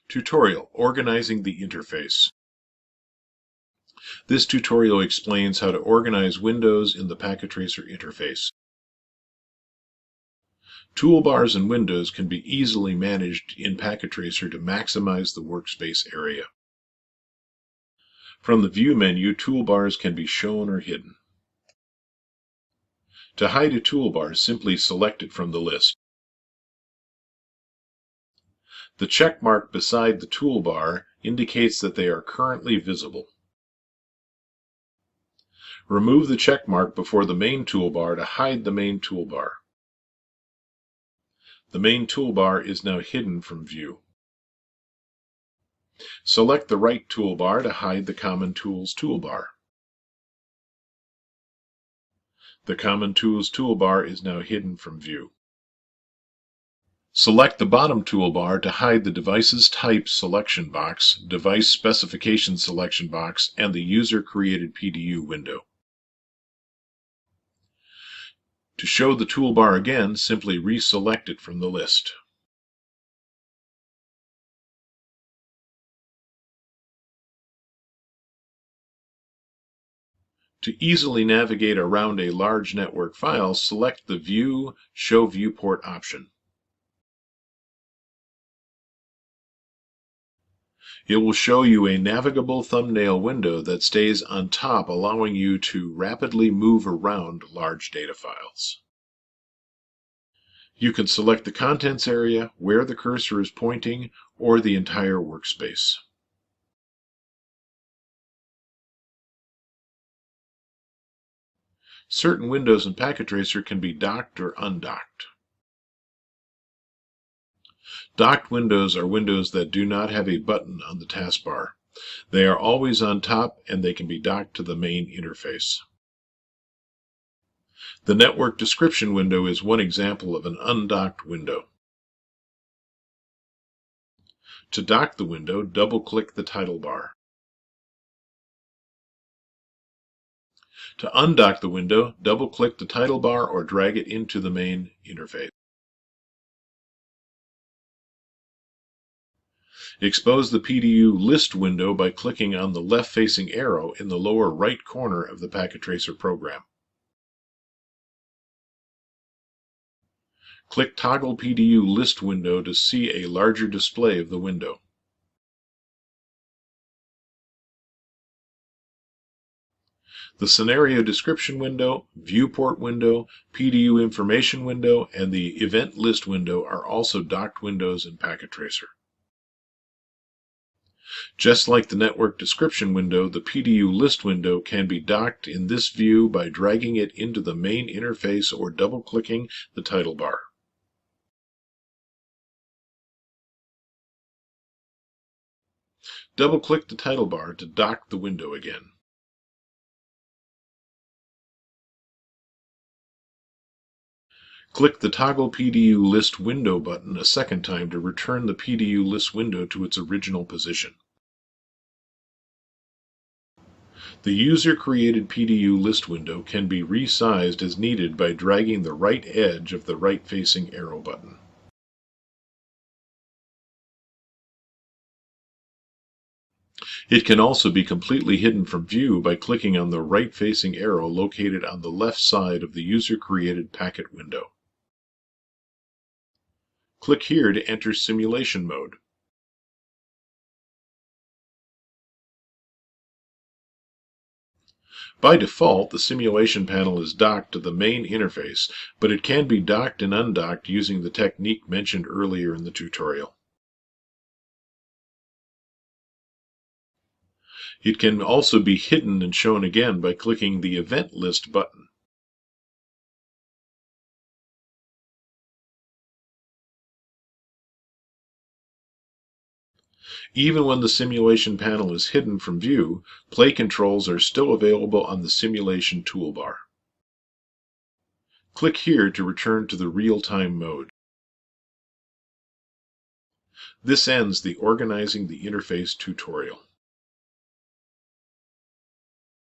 Tutorial: Organizing the Interface. This tutorial explains how to organize windows in the Packet-Tracer interface. Toolbars and windows can be easily managed in Packet-Tracer to maximize the workspace area. From the View menu, toolbars can be shown or hidden. To hide a toolbar, simply select it from the list. The check mark beside the toolbar indicates that they are currently visible. Remove the check mark before the main toolbar to hide the main toolbar. The main toolbar is now hidden from view. Select the right toolbar to hide the Common Tools toolbar. The Common Tools toolbar is now hidden from view. Select the bottom toolbar to hide the Devices Type selection box, Device Specification selection box, and the User-Created PDU window. To show the toolbar again, simply reselect it from the list. To easily navigate around a large network file, select the View, Show Viewport option. It will show you a navigable thumbnail window that stays on top, allowing you to rapidly move around large data files. You can select the contents area, where the cursor is pointing, or the entire workspace. Certain windows in Packet-Tracer can be docked or undocked. Docked windows are windows that do not have a button on the taskbar. They are always on top and they can be docked to the main interface. The Network Description window is one example of an undocked window. To dock the window, double-click the title bar. To undock the window, double-click the title bar or drag it into the main interface. Expose the PDU list window by clicking on the left-facing arrow in the lower right corner of the Packet-Tracer program. Click Toggle PDU List window to see a larger display of the window. The Scenario Description window, Viewport window, PDU Information window, and the Event List window are also docked windows in Packet-Tracer. Just like the Network Description window, the PDU List window can be docked in this view by dragging it into the main interface or double-clicking the title bar. Double-click the title bar to dock the window again. Click the Toggle PDU List Window button a second time to return the PDU List window to its original position. The User-Created PDU List window can be resized as needed by dragging the right edge of the right-facing arrow button. It can also be completely hidden from view by clicking on the right-facing arrow located on the left side of the User-Created Packet window. Click here to enter simulation mode. By default, the simulation panel is docked to the main interface, but it can be docked and undocked using the technique mentioned earlier in the tutorial. It can also be hidden and shown again by clicking the Event List button. Even when the simulation panel is hidden from view, play controls are still available on the simulation toolbar. Click here to return to the real-time mode. This ends the Organizing the Interface tutorial.